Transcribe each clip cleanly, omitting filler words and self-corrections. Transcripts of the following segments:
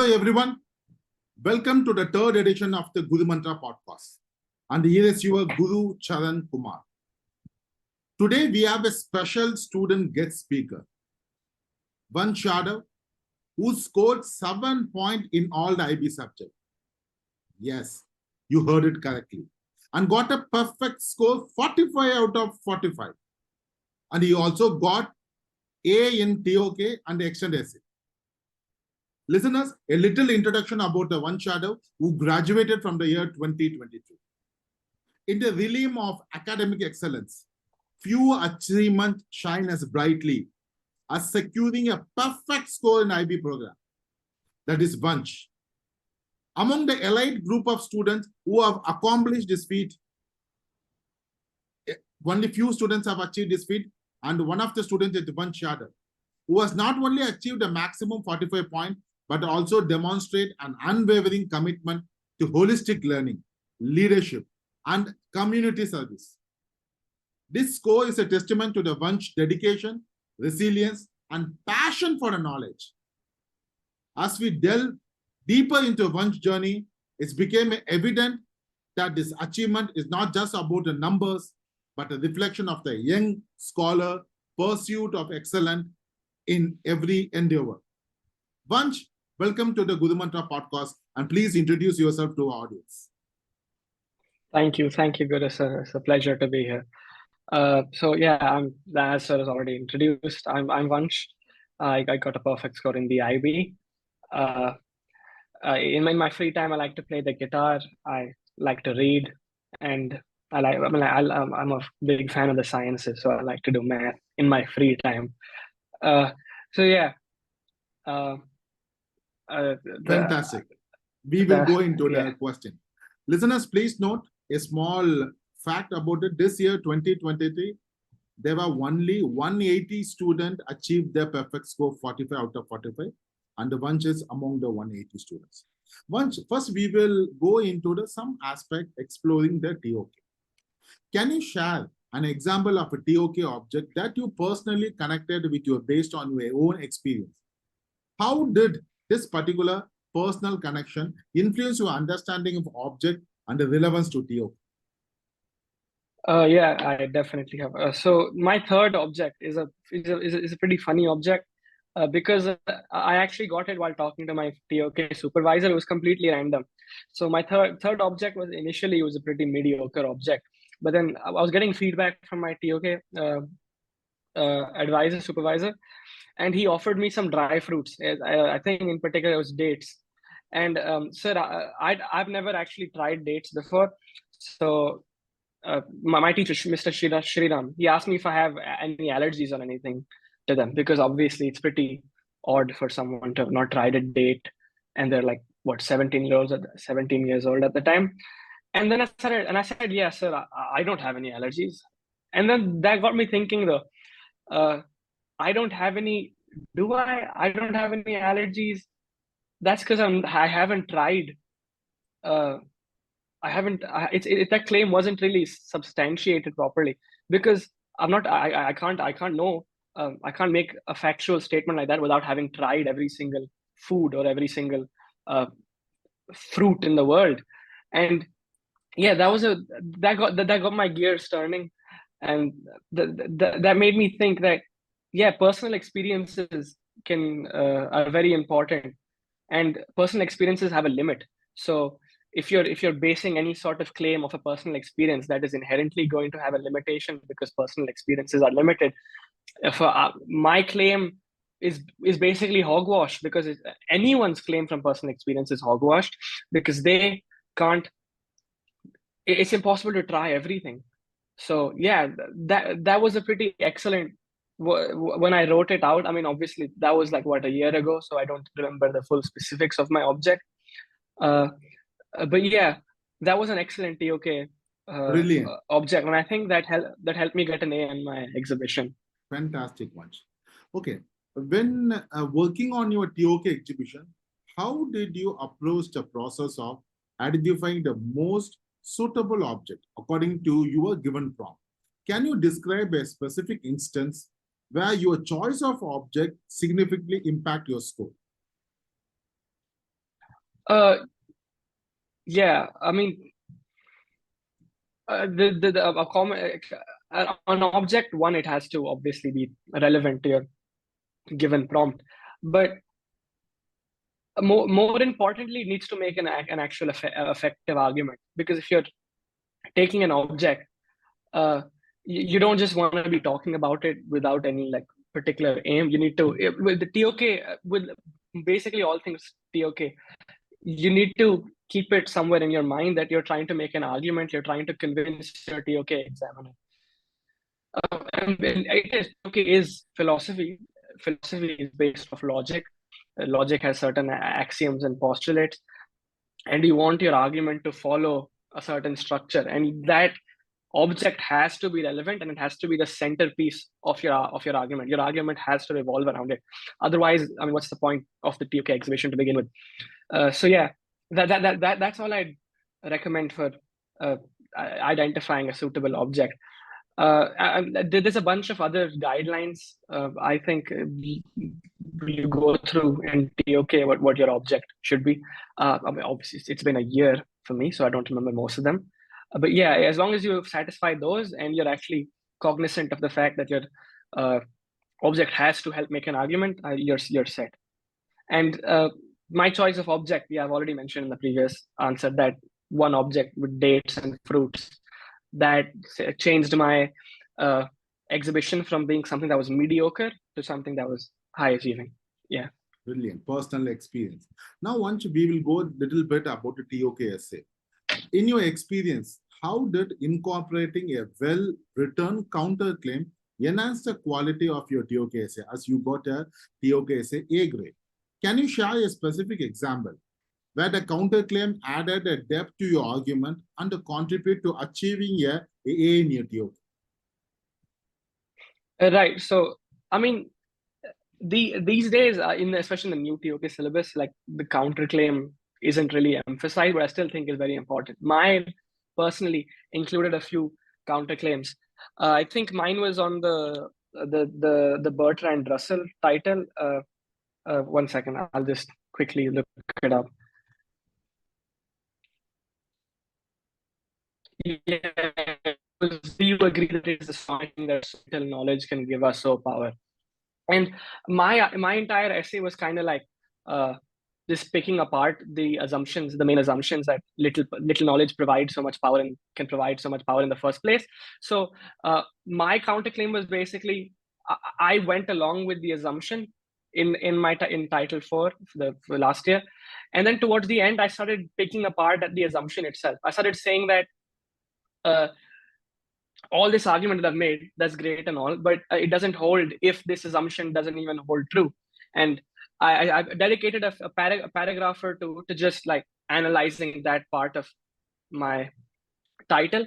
Everyone, welcome to the third edition of the Guru Mantra podcast. And here is your Guru Charan Kumar. Today we have a special student guest speaker, Vansh Yadav, who scored 7 points in all the IB subjects. Yes, you heard it correctly. And got a perfect score, 45 out of 45. And he also got A in TOK and extended essay. Listeners, a little introduction about the Vansh Yadav, who graduated from the year 2022. In the realm of academic excellence, few achievements shine as brightly as securing a perfect score in IB program. That is Vansh. Among the elite group of students who have accomplished this feat, only few students have achieved this feat, and one of the students is Vansh Yadav, who has not only achieved a maximum 45 points, but also demonstrate an unwavering commitment to holistic learning, leadership, and community service. This score is a testament to the Vansh dedication, resilience, and passion for the knowledge. As we delve deeper into Vansh's journey, it became evident that this achievement is not just about the numbers, but a reflection of the young scholar pursuit of excellence in every endeavor. Vansh, welcome to the Guru Mantra podcast, and please introduce yourself to our audience. Thank you, Guru sir. It's a pleasure to be here. So yeah, as sir has already introduced, I'm Vansh. I got a perfect score in the IB. In my free time, I like to play the guitar. I like to read, and I'm a big fan of the sciences, so I like to do math in my free time. So yeah. Fantastic. We will go into the question. Listeners, please note a small fact about it. This year, 2023, there were only 180 students achieved their perfect score, 45 out of 45, and the Vansh is among the 180 students. Vansh, first we will go into some aspect exploring the TOK. Can you share an example of a TOK object that you personally connected with you based on your own experience? How did this particular personal connection influence your understanding of object and the relevance to TOK? Yeah, I definitely have. So my third object is a pretty funny object because I actually got it while talking to my TOK supervisor. It was completely random. So my third object was initially a pretty mediocre object, but then I was getting feedback from my TOK advisor supervisor, and he offered me some dry fruits. I think in particular it was dates. And sir, I've never actually tried dates before. So my teacher, Mr. Shriram, he asked me if I have any allergies or anything to them, because obviously it's pretty odd for someone to have not tried a date, and they're like, what, 17 years old at the time. And then I said, yeah, sir, I don't have any allergies. And then that got me thinking though, I don't have any. I don't have any allergies. That's because I haven't tried. I haven't. That claim wasn't really substantiated properly, because I'm not. I can't know. I can't make a factual statement like that without having tried every single food or every single fruit in the world. And yeah, that got my gears turning, and that made me think that yeah, personal experiences are very important, and personal experiences have a limit. So if you're basing any sort of claim of a personal experience, that is inherently going to have a limitation, because personal experiences are limited. If my claim is basically hogwash, because anyone's claim from personal experience is hogwash, because they can't. It's impossible to try everything. So yeah, that was a pretty excellent. When I wrote it out, I mean, obviously that was like a year ago, so I don't remember the full specifics of my object. But yeah, that was an excellent TOK Brilliant. object, and I think that helped me get an A in my exhibition. Fantastic, Vansh. Okay, when working on your TOK exhibition, how did you approach the process of identifying the most suitable object according to your given prompt? Can you describe a specific instance where your choice of object significantly impact your score? Yeah, I mean, an object one, it has to obviously be relevant to your given prompt, but more importantly, it needs to make an actual effective argument. Because if you're taking an object, you don't just want to be talking about it without any like particular aim. You need to, with the TOK, with basically all things TOK, you need to keep it somewhere in your mind that you're trying to make an argument, you're trying to convince your TOK examiner. And TOK is philosophy. Philosophy is based off logic. Logic has certain axioms and postulates, and you want your argument to follow a certain structure, and that object has to be relevant, and it has to be the centerpiece of your argument. Your argument has to revolve around it. Otherwise, I mean, what's the point of the TOK exhibition to begin with? So yeah, that's all I'd recommend for identifying a suitable object. There's a bunch of other guidelines. I think you go through in TOK what your object should be. I mean, obviously, it's been a year for me, so I don't remember most of them. But yeah, as long as you satisfy those and you're actually cognizant of the fact that your object has to help make an argument, you're set. And my choice of object, yeah, I've already mentioned in the previous answer that one object with dates and fruits that changed my exhibition from being something that was mediocre to something that was high achieving. Yeah. Brilliant. Personal experience. Now, once we will go a little bit about the TOK essay. In your experience, how did incorporating a well-written counterclaim enhance the quality of your TOK essay as you got a TOK essay A grade? Can you share a specific example where the counterclaim added a depth to your argument and contribute to achieving a in your TOK? Right. So, I mean, these days, especially in the new TOK syllabus, like the counterclaim isn't really emphasized, but I still think is very important. Mine personally included a few counterclaims. I think mine was on the Bertrand Russell title. One second, I'll just quickly look it up. Yeah, do you agree that it is the something that social knowledge can give us so power? And my entire essay was kind of like just picking apart the assumptions, the main assumptions that little knowledge provides so much power and can provide so much power in the first place. So my counterclaim was basically I went along with the assumption in title 4 for last year, and then towards the end I started picking apart at the assumption itself. I started saying that all this argument that I've made, that's great and all, but it doesn't hold if this assumption doesn't even hold true. And I've dedicated a paragraph or two to just like analyzing that part of my title.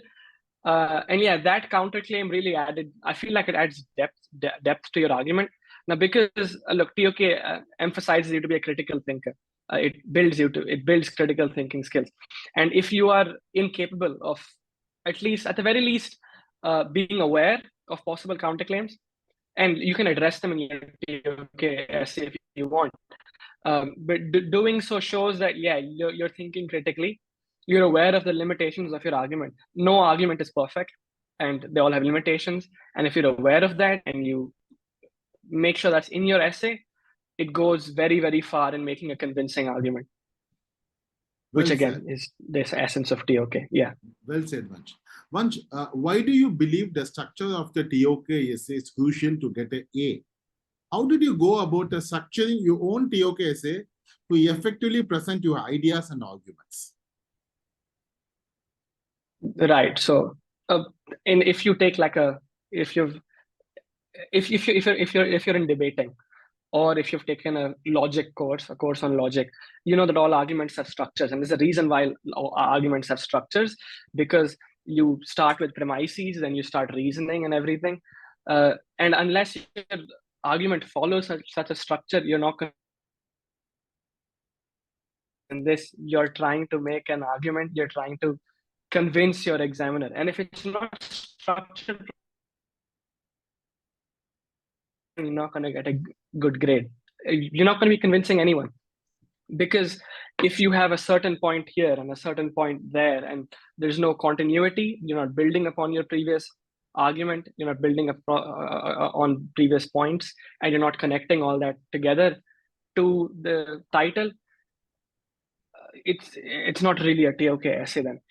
And yeah, that counterclaim really added, I feel like it adds depth to your argument. Now, because look, TOK emphasizes you to be a critical thinker. It builds critical thinking skills. And if you are incapable of, at the very least, being aware of possible counterclaims, and you can address them in your TOK essay if you want. But doing so shows that, yeah, you're thinking critically. You're aware of the limitations of your argument. No argument is perfect, and they all have limitations. And if you're aware of that and you make sure that's in your essay, it goes very, very far in making a convincing argument. Which again is this essence of TOK. Yeah. Well said, Vansh. Vansh, why do you believe the structure of the TOK essay is crucial to get an A? How did you go about structuring your own TOK essay to effectively present your ideas and arguments? Right. So, and if you take like if you're in debating, or if you've taken a logic course, a course on logic, you know that all arguments have structures. And there's a reason why arguments have structures, because you start with premises, then you start reasoning and everything. And unless your argument follows such a structure, you're not going. In this, you're trying to make an argument, you're trying to convince your examiner. And if it's not structured, you're not going to get a good grade. You're not going to be convincing anyone, because if you have a certain point here and a certain point there, and there's no continuity, you're not building upon your previous argument, you're not building up on previous points, and you're not connecting all that together to the title, it's not really a TOK essay then.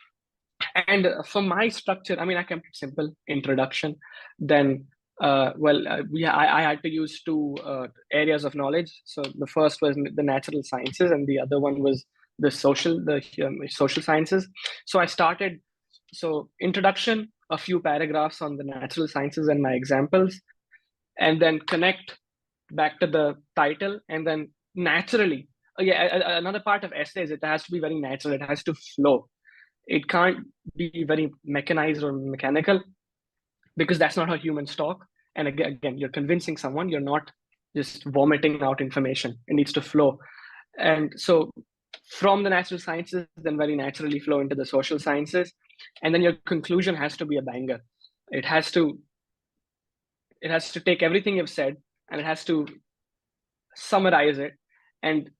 And for my structure, I mean, I kept it simple: introduction, then I had to use two areas of knowledge. So the first was the natural sciences, and the other one was the social sciences. So I started, so introduction, a few paragraphs on the natural sciences and my examples, and then connect back to the title, and then naturally, another part of essays, it has to be very natural. It has to flow. It can't be very mechanized or mechanical, because that's not how humans talk. And again, you're convincing someone, you're not just vomiting out information. It needs to flow. And so from the natural sciences, then very naturally flow into the social sciences. And then your conclusion has to be a banger. It has to take everything you've said, and it has to summarize it and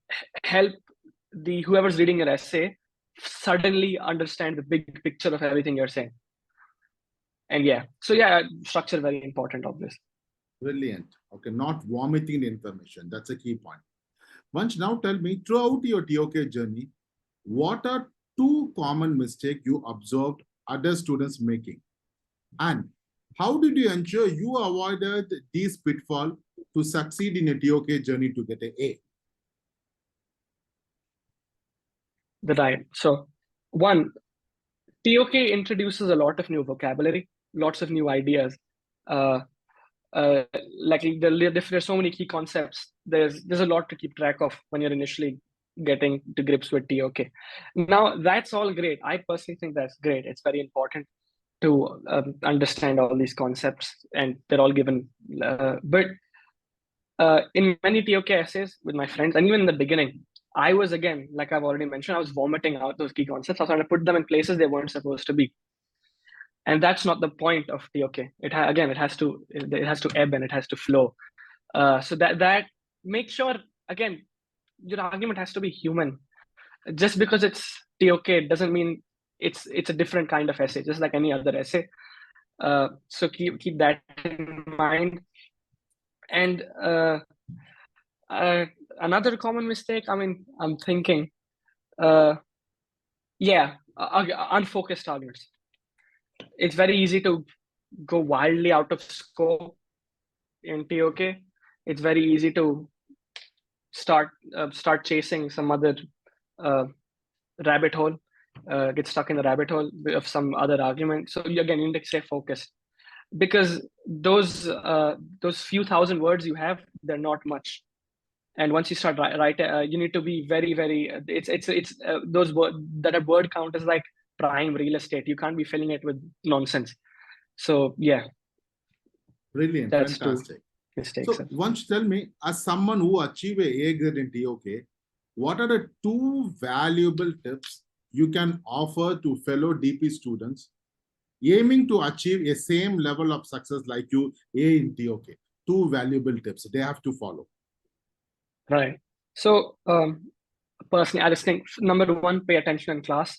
help whoever's reading your essay suddenly understand the big picture of everything you're saying. And structure very important, obviously. Brilliant. Okay, not vomiting the information. That's a key point. Vansh, now tell me, throughout your TOK journey, what are two common mistakes you observed other students making? And how did you ensure you avoided these pitfalls to succeed in your TOK journey to get an A? Right. So, one, TOK introduces a lot of new vocabulary, lots of new ideas. Like there's so many key concepts. There's a lot to keep track of when you're initially getting to grips with TOK. Now, that's all great. I personally think that's great. It's very important to understand all these concepts, and they're all given. But in many TOK essays with my friends, and even in the beginning, I was, again, like I've already mentioned, I was vomiting out those key concepts. I was trying to put them in places they weren't supposed to be. And that's not the point of TOK. It has to ebb and it has to flow. So that make sure, again, your argument has to be human. Just because it's TOK doesn't mean it's a different kind of essay, just like any other essay. So keep that in mind. And another common mistake, I mean, I'm thinking, unfocused arguments. It's very easy to go wildly out of scope in TOK. It's very easy to start chasing some other rabbit hole, get stuck in the rabbit hole of some other argument. So again, you need to stay focused, because those few thousand words you have, they're not much. And once you start writing, you need to be very, very. It's those words that a word count is like prime real estate. You can't be filling it with nonsense. So yeah, brilliant, that's fantastic. Mistakes. So, Vansh, tell me, as someone who achieved A grade in TOK, what are the two valuable tips you can offer to fellow DP students aiming to achieve a same level of success like you, A in TOK? Two valuable tips they have to follow. Right. So, personally, I just think, number one, pay attention in class.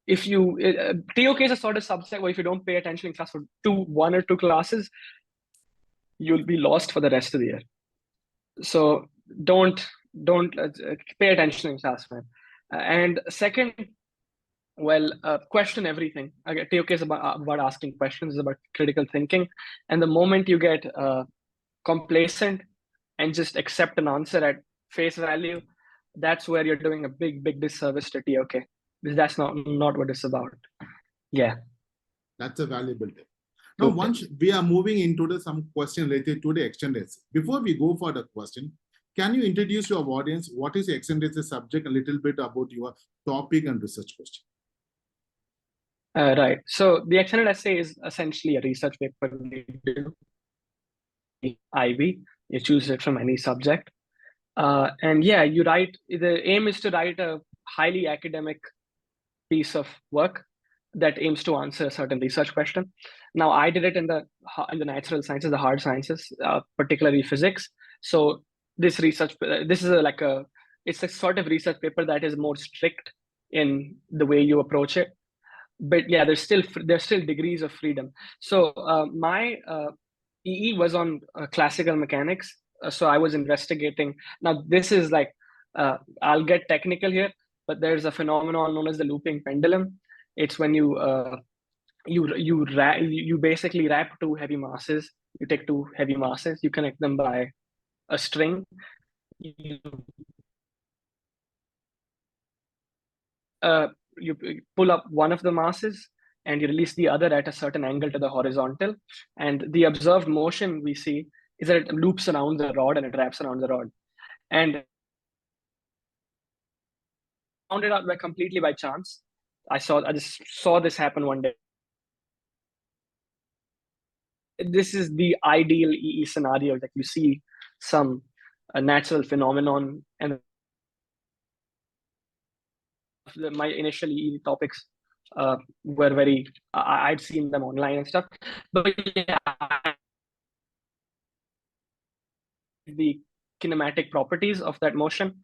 If you TOK is a sort of subject where if you don't pay attention in class for one or two classes, you'll be lost for the rest of the year. So don't pay attention in class, man. And second, question everything. TOK is about asking questions, is about critical thinking. And the moment you get complacent and just accept an answer at face value, that's where you're doing a big disservice to TOK. Because that's not what it's about. Yeah. That's a valuable tip. Now, Okay. once we are moving into some question related to the extended essay. Before we go for the question, can you introduce your audience? What is the extended essay subject? A little bit about your topic and research question. Right. So the extended essay is essentially a research paper we do. IB. You choose it from any subject. And yeah, you write. The aim is to write a highly academic piece of work that aims to answer a certain research question. Now, I did it in the natural sciences, the hard sciences, particularly physics. So this research, this is it's a sort of research paper that is more strict in the way you approach it. But yeah, there's still degrees of freedom. So my EE was on classical mechanics. So I was investigating. Now this is I'll get technical here, but there's a phenomenon known as the looping pendulum. It's when you basically wrap two heavy masses. You take two heavy masses, you connect them by a string. You pull up one of the masses and you release the other at a certain angle to the horizontal. And the observed motion we see is that it loops around the rod and it wraps around the rod. And I found it out completely by chance. I just saw this happen one day. This is the ideal EE scenario that you see some natural phenomenon, and my initial EE topics were very, I'd seen them online and stuff, but yeah, the kinematic properties of that motion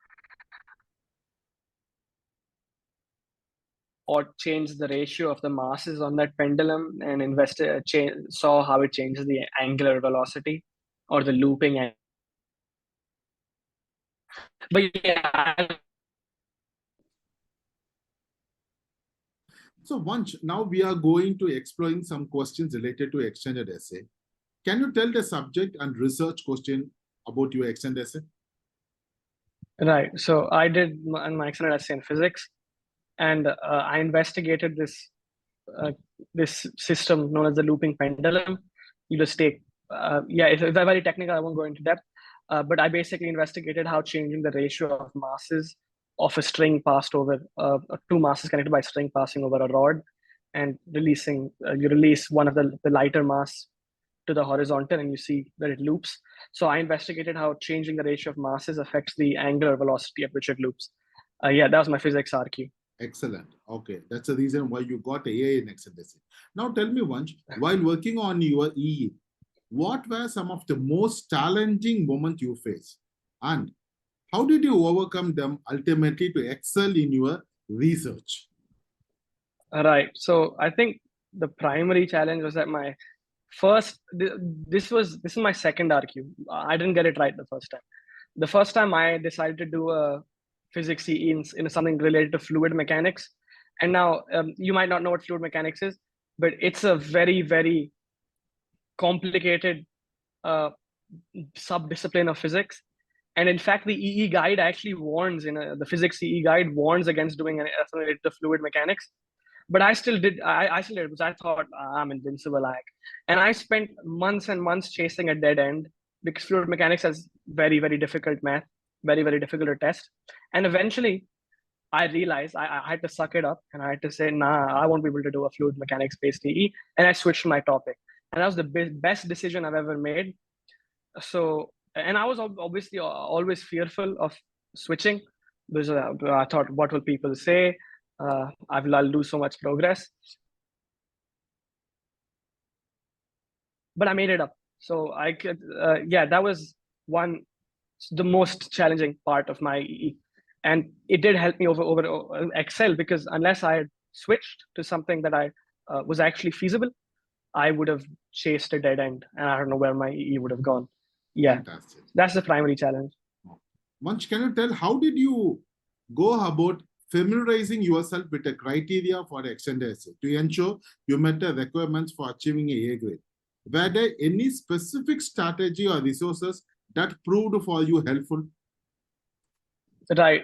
or change the ratio of the masses on that pendulum and saw how it changes the angular velocity or the looping. But yeah. So Vansh, now we are going to exploring some questions related to extended essay. Can you tell the subject and research question about your extended essay? Right. So I did my extended essay in physics, and I investigated this system known as the looping pendulum. You just take, it's very technical. I won't go into depth, but I basically investigated how changing the ratio of masses of a string passed over two masses connected by a string passing over a rod, and you release one of the lighter mass to the horizontal, and you see that it loops. So I investigated how changing the ratio of masses affects the angular velocity at which it loops. Yeah, that was my physics RQ. Excellent. Okay, that's the reason why you got AA in extended essay. Now tell me, Vansh, while working on your EE, what were some of the most challenging moments you faced? And how did you overcome them ultimately to excel in your research? Right. So I think the primary challenge was that my this is my second RQ. I didn't get it right the first time. The first time I decided to do a physics CE in something related to fluid mechanics. And now you might not know what fluid mechanics is, but it's a very, very complicated sub-discipline of physics. And in fact, the EE guide actually warns, the physics CE guide warns against doing anything related to fluid mechanics. But I still did. I still did because I thought I'm invincible. And I spent months and months chasing a dead end because fluid mechanics has very, very difficult math, very, very difficult to test. And eventually, I realized I had to suck it up and I had to say, nah, I won't be able to do a fluid mechanics based EE. And I switched my topic. And that was the best decision I've ever made. So, and I was obviously always fearful of switching because I thought, what will people say? I'll lose so much progress. But I made it up. So I could, that was the most challenging part of my EE. And it did help me over excel because unless I had switched to something that I was actually feasible, I would have chased a dead end and I don't know where my EE would have gone. Yeah, fantastic. That's the primary challenge. Vansh, can you tell how did you go about familiarizing yourself with the criteria for the extended essay to ensure you met the requirements for achieving a grade? Were there any specific strategy or resources that proved for you helpful? Right.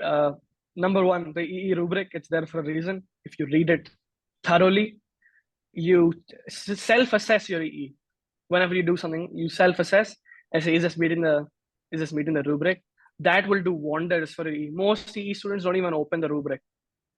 Number one, the EE rubric, it's there for a reason. If you read it thoroughly, you self-assess your EE. Whenever you do something, you self-assess and say, is this meeting the rubric? That will do wonders for EE. Most EE students don't even open the rubric.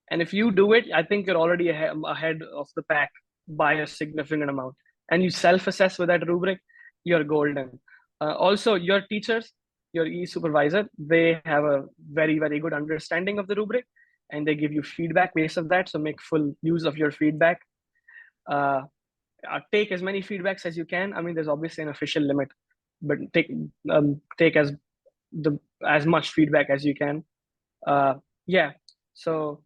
And if you do it, I think you're already ahead of the pack by a significant amount. And you self-assess with that rubric, you're golden. Also, your teachers, your EE supervisor, they have a very, very good understanding of the rubric, and they give you feedback based on that. So make full use of your feedback. Take as many feedbacks as you can. I mean, there's obviously an official limit, but take as much feedback as you can. Yeah. So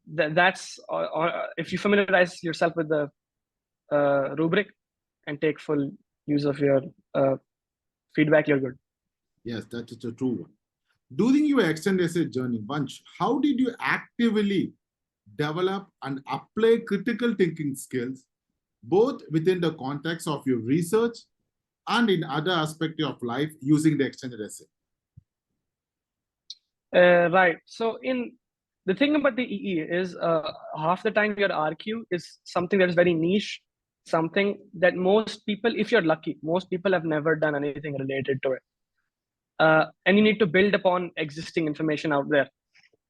that's if you familiarize yourself with the rubric and take full use of your feedback, you're good. Yes, that is a true one. During your extended essay journey, Vansh, how did you actively develop and apply critical thinking skills, both within the context of your research and in other aspects of life using the extended essay? Right. So the thing about the EE is half the time your RQ is something that is very niche, something that most people, if you're lucky, most people have never done anything related to it. And you need to build upon existing information out there.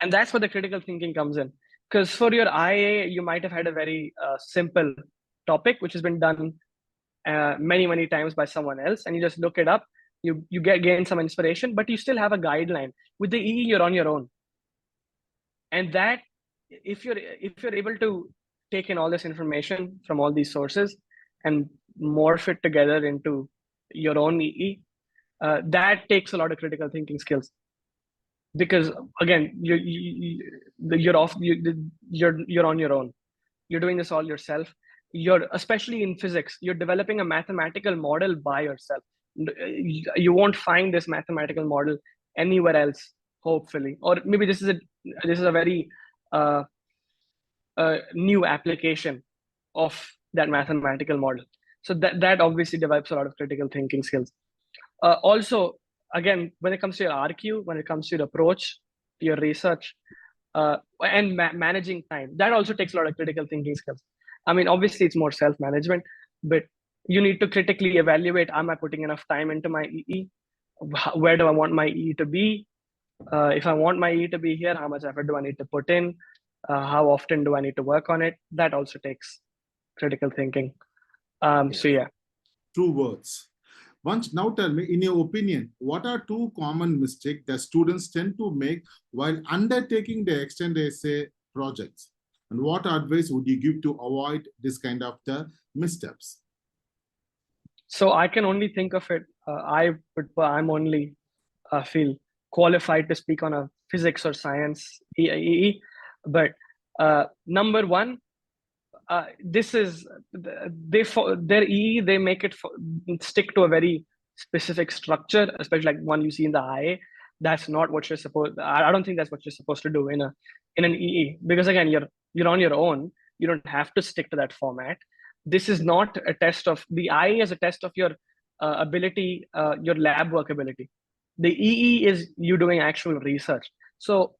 And that's where the critical thinking comes in. Because for your IA, you might have had a very simple topic, which has been done many, many times by someone else. And you just look it up, you gain some inspiration, but you still have a guideline. With the EE, you're on your own. And that, if you're able to take in all this information from all these sources and morph it together into your own EE, that takes a lot of critical thinking skills. Because again, you're on your own. You're doing this all yourself. You're, especially in physics, you're developing a mathematical model by yourself. You won't find this mathematical model anywhere else, hopefully. Or maybe this is a very new application of that mathematical model. So that obviously develops a lot of critical thinking skills. Also, again, when it comes to your RQ, when it comes to your approach to your research, and managing time, that also takes a lot of critical thinking skills. I mean, obviously it's more self-management, but you need to critically evaluate, am I putting enough time into my EE? Where do I want my EE to be? If I want my EE to be here, how much effort do I need to put in? How often do I need to work on it? That also takes critical thinking. So yeah. True words. Vansh, now tell me, in your opinion, what are two common mistakes that students tend to make while undertaking the extended essay projects? And what advice would you give to avoid this kind of the missteps? So I can only think of it. I'm only feel qualified to speak on a physics or science EE, but number one, this is their EE. They make it stick to a very specific structure, especially like one you see in the IA. That's not what you're supposed. I don't think that's what you're supposed to do in an EE, because again, you're on your own. You don't have to stick to that format. This is not a test of the IA is a test of your ability, your lab work ability. The EE is you doing actual research. So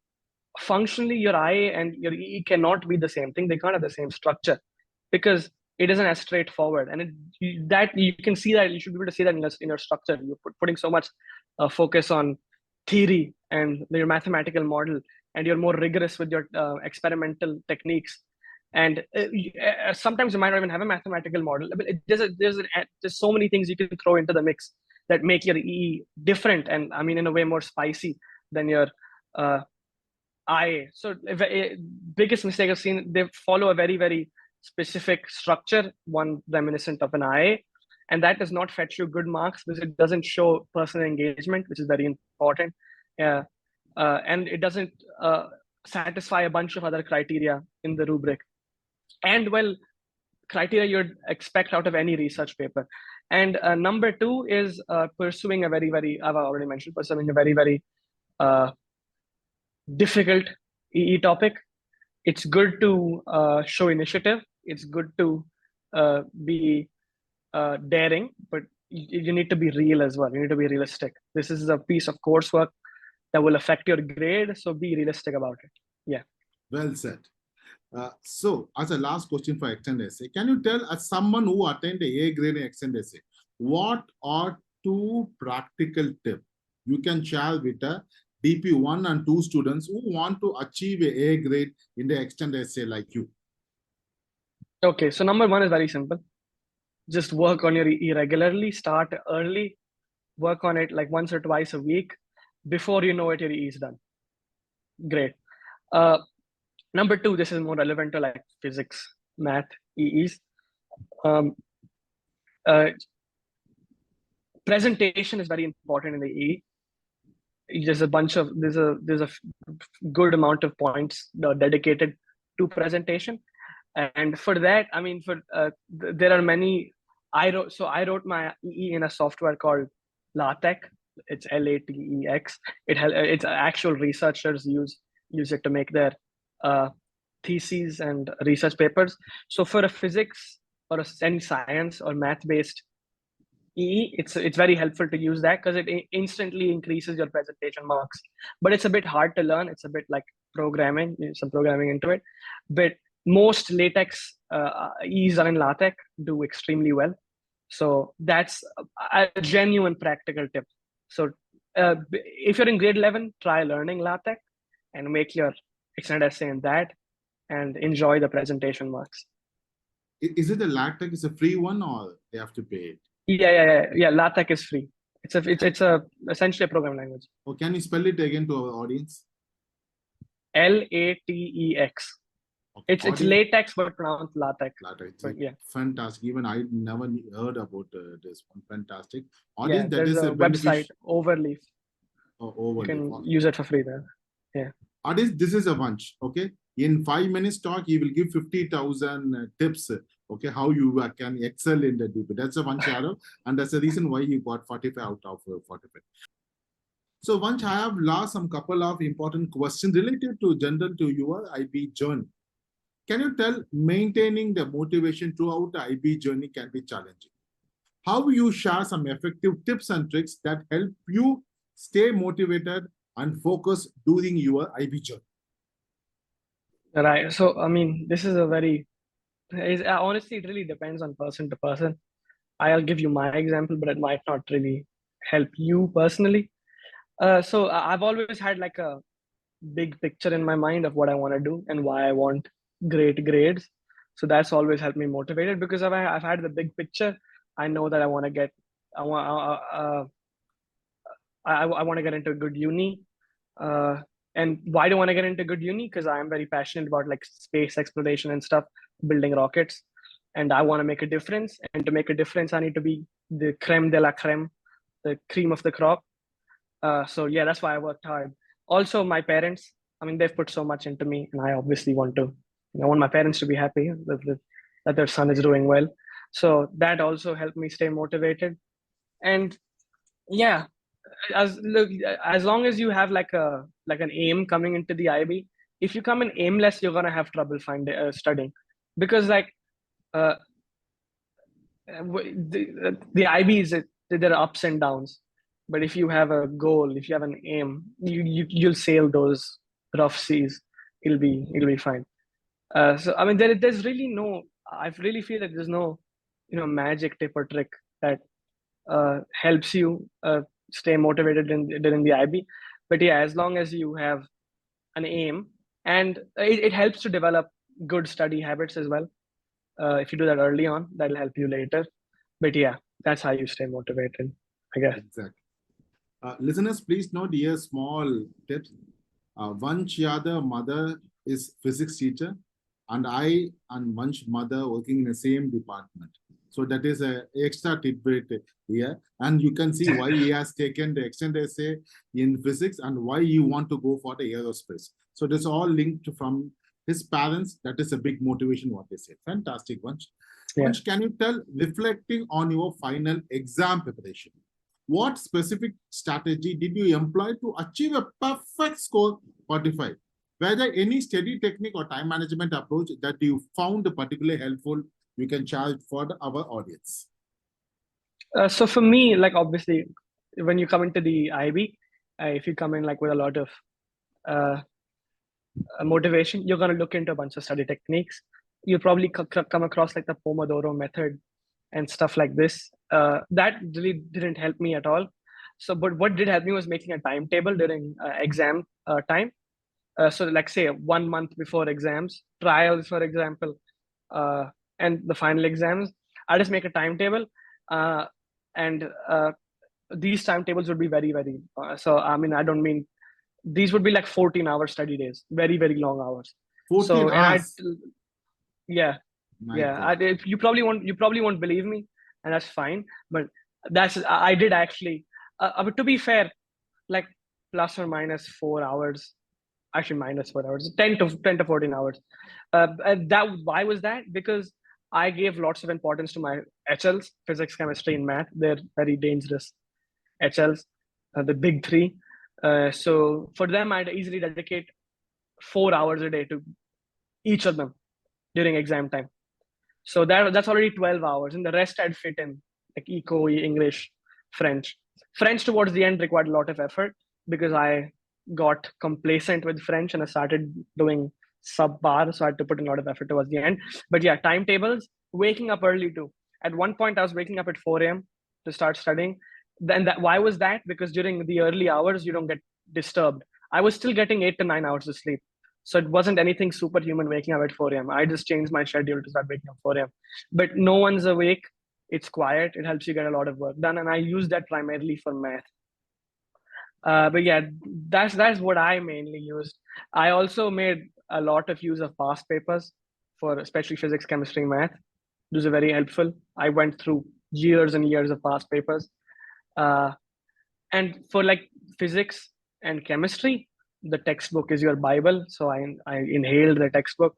functionally, your IA and your EE cannot be the same thing. They can't have the same structure, because it isn't as straightforward. And that you can see that you should be able to see that in your structure. You're putting so much focus on theory and your mathematical model, and you're more rigorous with your experimental techniques. And sometimes you might not even have a mathematical model, but there's so many things you can throw into the mix that make your EE different, and I mean in a way more spicy than your IA. So biggest mistake I've seen, they follow a very, very specific structure, one reminiscent of an IA, and that does not fetch you good marks because it doesn't show personal engagement, which is very important. And it doesn't satisfy a bunch of other criteria in the rubric. And well, criteria you'd expect out of any research paper. And number two is pursuing a very, very, I've already mentioned, pursuing a very, very difficult EE topic. It's good to show initiative. It's good to be daring, but you need to be real as well. You need to be realistic. This is a piece of coursework that will affect your grade, so be realistic about it. Yeah. Well said. So, as a last question for extended essay, can you tell as someone who attend a A grade in extended essay, what are two practical tips you can share with a DP 1 and 2 students who want to achieve a A grade in the extended essay like you? Okay, so number one is very simple. Just work on your EE regularly, start early, work on it like once or twice a week. Before you know it, your EE is done. Great. Number two, this is more relevant to like physics, math, EEs. Um, Presentation is very important in the EE. There's a good amount of points dedicated to presentation, and for that, I mean, there are many. I wrote my EE in a software called LaTeX. It's LATEX. It's actual researchers use it to make their theses and research papers. So for a physics or any science or math based EE, it's very helpful to use that because it instantly increases your presentation marks. But it's a bit hard to learn. It's a bit like programming, some programming into it. But most latex EEs are in LaTeX do extremely well. So that's a genuine practical tip. So if you're in grade 11, try learning LaTeX and make your extended essay in that and enjoy the presentation marks. Is it a LaTeX? Is a free one or they have to pay it? Yeah. LaTeX is free. It's essentially a programming language. Or can you spell it again to our audience? LATEX. Okay. It's latex but pronounced LaTeX. LaTeX. But yeah. Fantastic. Even I never heard about this one. Fantastic. Audience, yeah, that is a website, Overleaf. Overleaf. You can use it for free there. Yeah. Audience, this is a Vansh. Okay. In 5 minutes talk, he will give 50,000 tips. Okay, how you can excel in the DP. That's a Vansh Yadav, and that's the reason why you got 45 out of 45. So Vansh, I have some couple of important questions related to general to your IB journey. Can you tell maintaining the motivation throughout the IB journey can be challenging? How you share some effective tips and tricks that help you stay motivated and focused during your IB journey? Right. So, I mean, this is honestly, it really depends on person to person. I'll give you my example, but it might not really help you personally. So I've always had like a big picture in my mind of what I want to do and why I want great grades. So that's always helped me motivated because I've had the big picture. I know that I want to get into a good uni. And why do I want to get into good uni? Because I am very passionate about like space exploration and stuff, building rockets, and I want to make a difference. And to make a difference, I need to be the creme de la creme, the cream of the crop. So yeah, that's why I worked hard. Also, my parents, I mean, they've put so much into me, and I obviously I want my parents to be happy that their son is doing well. So that also helped me stay motivated. And yeah, as long as you have like an aim coming into the IB, if you come in aimless, you're gonna have trouble studying, because like the IB there are ups and downs. But if you have a goal, if you have an aim, you'll sail those rough seas. It'll be fine. So I mean, there's really no. I really feel that there's no, magic tip or trick that helps you stay motivated during the IB. But yeah, as long as you have an aim, and it helps to develop good study habits as well. If you do that early on, that'll help you later. But yeah, that's how you stay motivated, I guess. Exactly. Listeners, please note here small tips. Vansh Yadav mother is physics teacher, and I and Vansh mother working in the same department. So that is an extra tidbit here. And you can see why he has taken the extended essay in physics and why you want to go for the aerospace. So this all linked from his parents. That is a big motivation, what they say. Fantastic, Vansh. Yeah. Vansh, can you tell, reflecting on your final exam preparation, what specific strategy did you employ to achieve a perfect score 45? Were there any study technique or time management approach that you found particularly helpful you can share for our audience? So for me, like obviously, when you come into the IB, if you come in like with a lot of motivation, you're going to look into a bunch of study techniques. You'll probably come across like the Pomodoro method and stuff like this. That really didn't help me at all. So, but what did help me was making a timetable during exam time. So, like say 1 month before exams, trials, for example, uh, and the final exams, I just make a timetable, and these timetables would be very, very. So, I mean, I don't mean these would be like 14-hour study days, very, very long hours. 14 So, and hours. yeah, My yeah, God. you probably won't believe me, and that's fine. But I did actually. But to be fair, like plus or minus 4 hours, actually minus 4 hours, 10 to 14 hours. And that why was that? Because I gave lots of importance to my HLs, physics, chemistry, and math. They're very dangerous HLs, the big three. So for them, I'd easily dedicate 4 hours a day to each of them during exam time. So that's already 12 hours, and the rest I'd fit in like eco, English, French. French towards the end required a lot of effort because I got complacent with French and I started doing subpar, so I had to put in a lot of effort towards the end. But yeah, timetables, waking up early too. At one point, I was waking up at 4 a.m. to start studying. Then why was that? Because during the early hours, you don't get disturbed. I was still getting 8 to 9 hours of sleep. So it wasn't anything superhuman waking up at 4 a.m. I just changed my schedule to start waking up 4 a.m. But no one's awake. It's quiet. It helps you get a lot of work done. And I use that primarily for math. But yeah, that's what I mainly used. I also made a lot of use of past papers for especially physics, chemistry, math. Those are very helpful. I went through years and years of past papers. Uh, and for like physics and chemistry, the textbook is your Bible. So I inhaled the textbook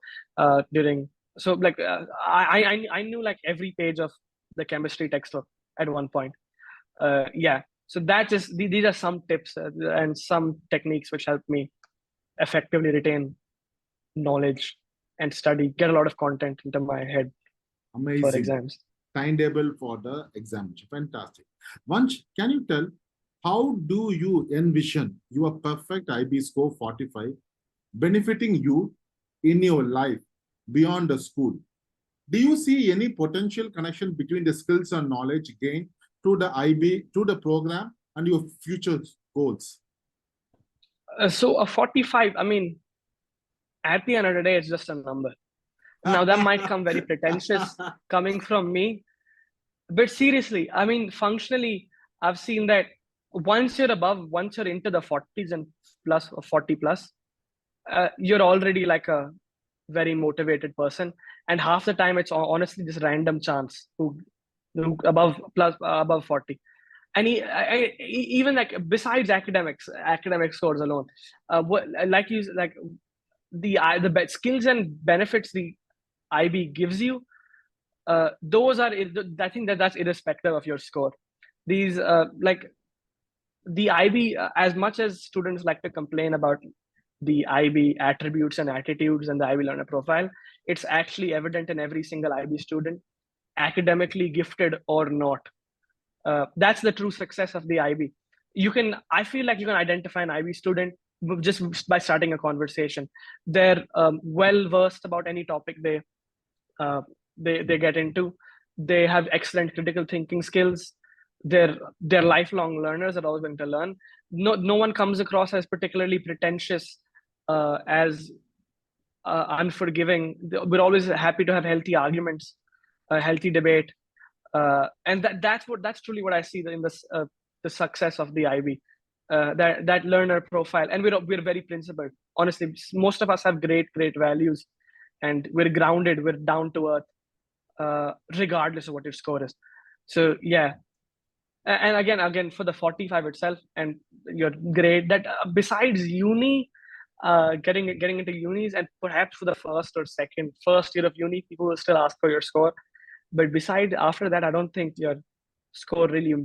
during. So like I knew like every page of the chemistry textbook at one point. Yeah. So that just these are some tips and some techniques which help me effectively retain knowledge and study, get a lot of content into my head for Amazing. exams. Timetable for the examination. Fantastic. Vansh, can you tell how do you envision your perfect IB score 45 benefiting you in your life beyond the school? Do you see any potential connection between the skills and knowledge gained to the IB, to the program, and your future goals? So a 45, I mean, at the end of the day, it's just a number. Now that might come very pretentious coming from me, but seriously, I mean, functionally, I've seen that once you're into the 40s and plus or 40 plus, you're already like a very motivated person. And half the time, it's honestly just random chance who above 40. And even like besides academic scores alone, what like you like the skills and benefits the IB gives you, those are I think that's irrespective of your score. These like the IB, as much as students like to complain about the IB attributes and attitudes and the IB learner profile, it's actually evident in every single IB student, academically gifted or not. That's the true success of the IB. I feel like you can identify an IB student just by starting a conversation. They're well versed about any topic uh, they get into. They have excellent critical thinking skills. They're lifelong learners. They're always going to learn. No one comes across as particularly pretentious, as unforgiving. We're always happy to have healthy arguments, healthy debate, and that's truly what I see in this the success of the IB. That learner profile, and we're very principled. Honestly, most of us have great values, and we're grounded. We're down to earth, regardless of what your score is. So yeah, and again for the 45 itself and your grade, that besides uni, getting into unis, and perhaps for the first year of uni, people will still ask for your score. But besides, after that, I don't think your score really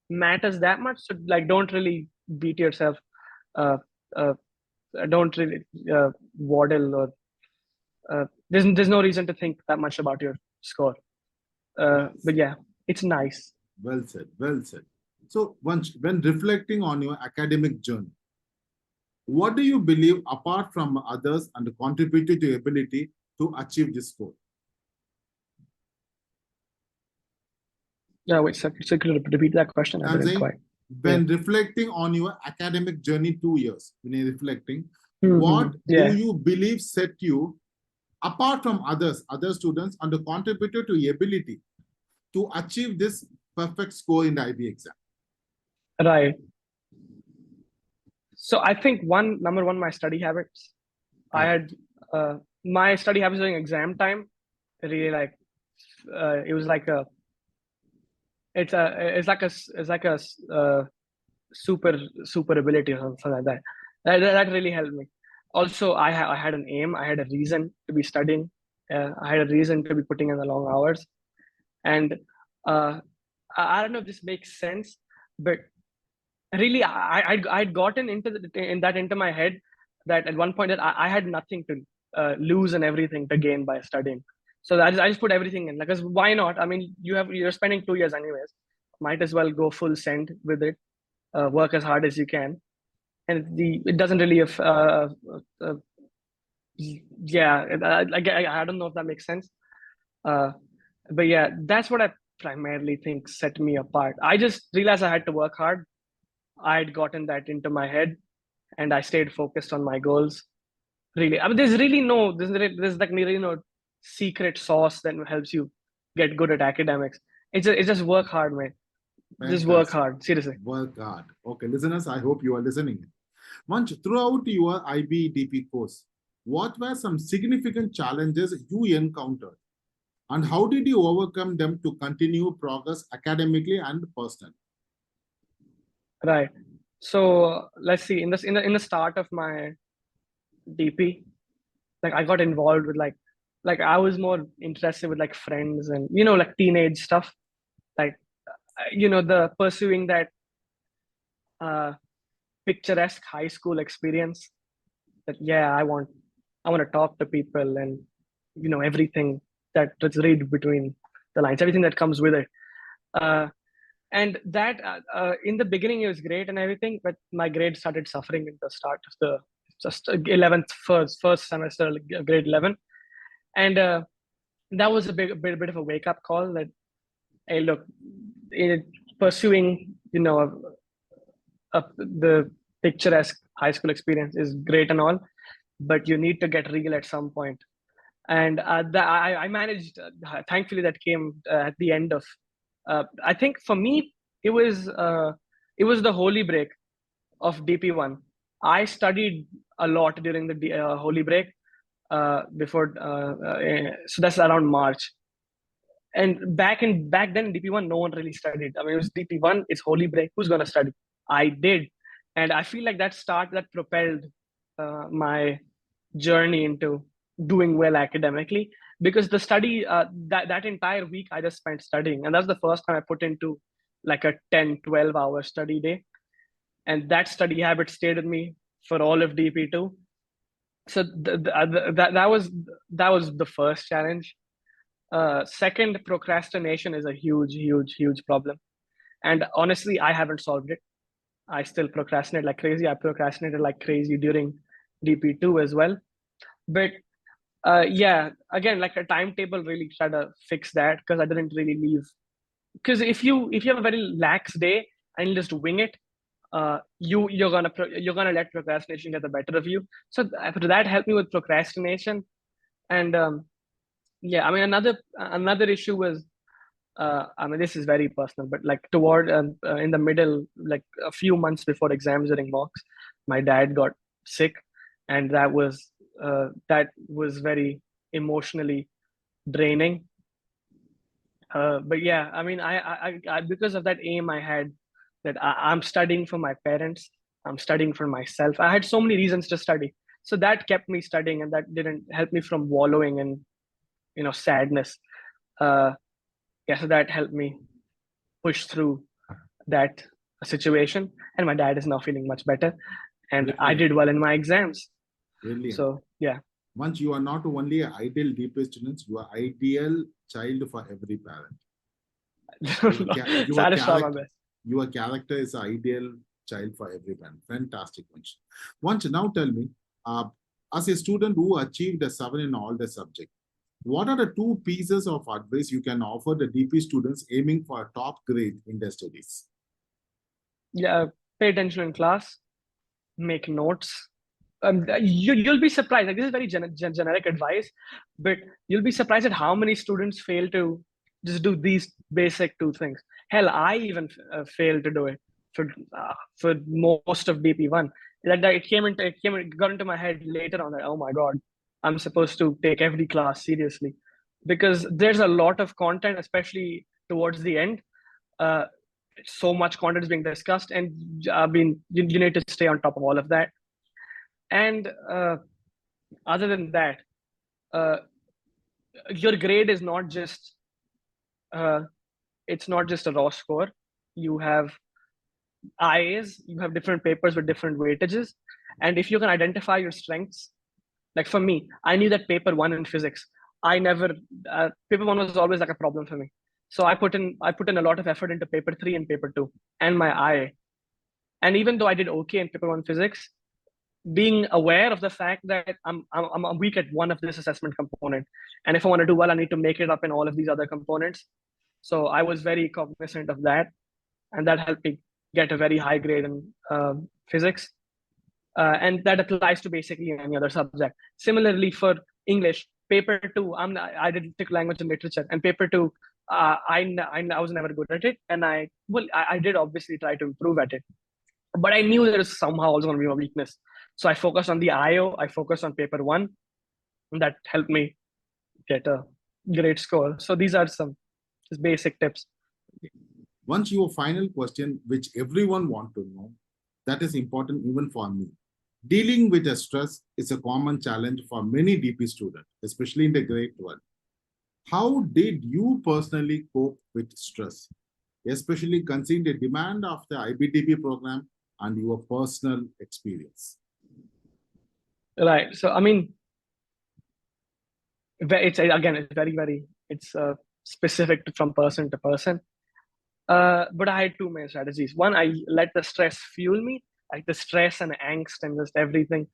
matters that much. So like, don't really beat yourself. Uh, uh, don't really waddle, or there's no reason to think that much about your score. But yeah, it's nice. Well said. Well said. So, Vansh, when reflecting on your academic journey, What do you believe apart from others and contributed to your ability to achieve this goal? Yeah, wait, so could you repeat that question? I I'm didn't saying, quite. when reflecting on your academic journey 2 years, when you're reflecting, Mhm. what Yeah. do you believe set you apart from others, other students, and contributed to your ability to achieve this perfect score in the IB exam? Right. So I think number one, my study habits. I had my study habits during exam time. Really like it was like a it's like a super ability or something like that. That really helped me. Also, I had an aim. I had a reason to be studying. I had a reason to be putting in the long hours. And uh, I don't know if this makes sense, but really, I'd gotten into my head that at one point that I had nothing to lose and everything to gain by studying. So I just put everything in, because why not? I mean, you're spending 2 years anyways. Might as well go full send with it. Work as hard as you can, and it doesn't really uh, yeah. I don't know if that makes sense. Uh, but yeah, that's what I primarily think set me apart. I just realized I had to work hard. I had gotten that into my head, and I stayed focused on my goals. Really, I mean, there's like really no secret sauce that helps you get good at academics. It's just work hard, man. Just work Fantastic. hard, seriously. Work hard. Okay, listeners, I hope you are listening. Vansh, throughout your IB/DP course, what were some significant challenges you encountered, and how did you overcome them to continue progress academically and personally? Right. So let's see. In the start of my DP, like I got involved with like I was more interested with like friends and like teenage stuff, like the pursuing that uh picturesque high school experience. That yeah, I want to talk to people, and everything that's read between the lines, everything that comes with it. uh and that in the beginning it was great and everything, but my grades started suffering at the start of the just 11th first semester, like, grade 11. And that was a bit of a wake up call that, hey, look, it, pursuing the picturesque high school experience is great and all, but you need to get real at some point. And I managed. Thankfully, that came at the end of. I think for me, it was uh, it was the holy break of DP1. I studied a lot during the holy break before. So that's around March. And back then DP1, no one really studied. I mean, it was DP1. It's holy break. Who's gonna study? I did, and I feel like that propelled my journey into doing well academically, because the study that entire week I just spent studying, and that's the first time I put into like a 10-12 hour study day, and that study habit stayed with me for all of DP2. So that was the first challenge. Second, procrastination is a huge problem, and honestly I haven't solved it. I still procrastinate like crazy. I procrastinated like crazy during DP2 as well. But yeah, again, like a timetable really try to fix that, because I didn't really leave. Because if you have a very lax day and you just wing it, you're gonna let procrastination get the better of you. So that helped me with procrastination. And yeah, I mean, another issue was, I mean, this is very personal, but like toward in the middle, like a few months before exams during mocks, my dad got sick, and that was very emotionally draining. But yeah, I mean, I because of that aim I had, that I'm studying for my parents, I'm studying for myself. I had so many reasons to study, so that kept me studying, and that didn't help me from wallowing in sadness. Uh, yeah, so that helped me push through that situation, and my dad is now feeling much better, and I Brilliant. did well in my exams. Brilliant. So yeah. Once you are not only an ideal DP student, you are ideal child for every parent. Your So I just try my character, best. your character is an ideal child for everyone. Fantastic, Vansh. Vansh, now tell me, as a student who achieved a 7 in all the subjects, what are the 2 pieces of advice you can offer the DP students aiming for a top grade in their studies? Yeah, pay attention in class, make notes. You'll be surprised. Like, this is very generic advice, but you'll be surprised at how many students fail to just do these basic 2 things. Hell, I even failed to do it for most of DP1. That it got into my head later on that, oh my god, I'm supposed to take every class seriously, because there's a lot of content, especially towards the end. Uh, so much content is being discussed, and I mean, you need to stay on top of all of that. And other than that, your grade is not just it's not just a raw score. You have IAs, you have different papers with different weightages, and if you can identify your strengths, like for me, I knew that paper 1 in physics, I never paper 1 was always like a problem for me, so I put in a lot of effort into paper 3 and paper 2 and my IA. And even though I did okay in paper 1 physics, being aware of the fact that I'm weak at one of this assessment component, and if I want to do well, I need to make it up in all of these other components. So I was very cognizant of that, and that helped me get a very high grade in physics. And that applies to basically any other subject. Similarly, for English, paper 2, I did take language and literature, and paper 2, I was never good at it, and I did obviously try to improve at it, but I knew there was somehow also going to be a weakness. So I focused on the IO, I focused on paper 1, and that helped me get a great score. So these are some just basic tips. Once your final question, which everyone wants to know, that is important even for me. Dealing with a stress is a common challenge for many DP students, especially in the grade 12. How did you personally cope with stress, especially considering the demand of the IBDP program and your personal experience? Right. So, I mean, it's very, it's specific from person to person. But I had 2 main strategies. One, I let the stress fuel me, like the stress and angst and just everything.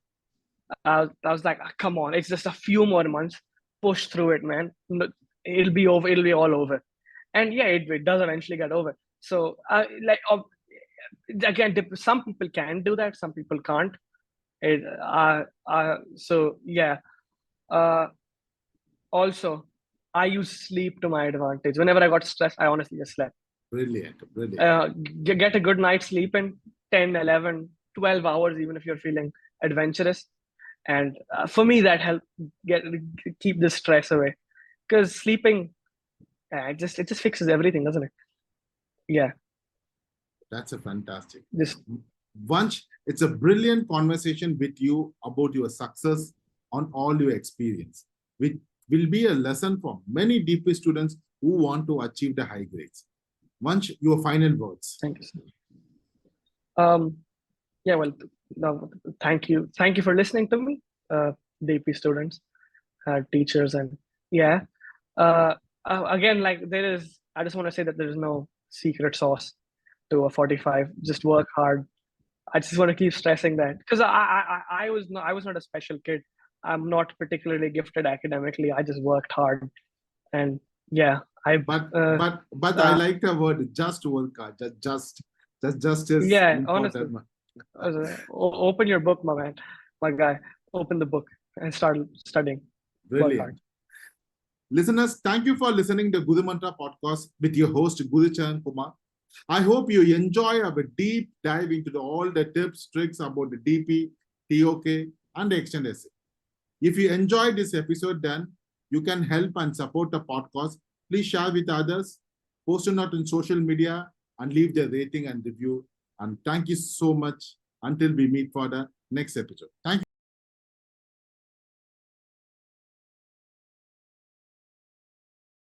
I was like, come on, it's just a few more months. Push through it, man. It'll be over. It'll be all over. And yeah, it does eventually get over. So, again, some people can do that. Some people can't. So yeah. Also, I use sleep to my advantage. Whenever I got stressed, I honestly just slept. Brilliant, brilliant. Get a good night's sleep in 10, 11, 12 hours, even if you're feeling adventurous. And for me, that helped keep the stress away. Because sleeping, it just fixes everything, doesn't it? Yeah. That's a fantastic. Just Vansh, it's a brilliant conversation with you about your success on all your experience, which will be a lesson for many DP students who want to achieve the high grades. Vansh, your final words. Thank you. Yeah, well, no, thank you. Thank you for listening to me, DP students, teachers, and yeah. Again, like I just want to say that there's no secret sauce to a 45. Just work hard. I just want to keep stressing that, because I was not a special kid. I'm not particularly gifted academically. I just worked hard, and yeah, But I like the word just work hard. Just is yeah, important. honestly. Open your book, my man, my guy. Open the book and start studying. Brilliant. Listeners, thank you for listening to Guru Mantra podcast with your host Guru Charan Kumar. I hope you enjoy our deep dive into all the tips, tricks about the DP, TOK, and the extended essay. If you enjoyed this episode, then you can help and support the podcast. Please share with others, post a note on social media, and leave the rating and review. And thank you so much until we meet for the next episode. Thank you.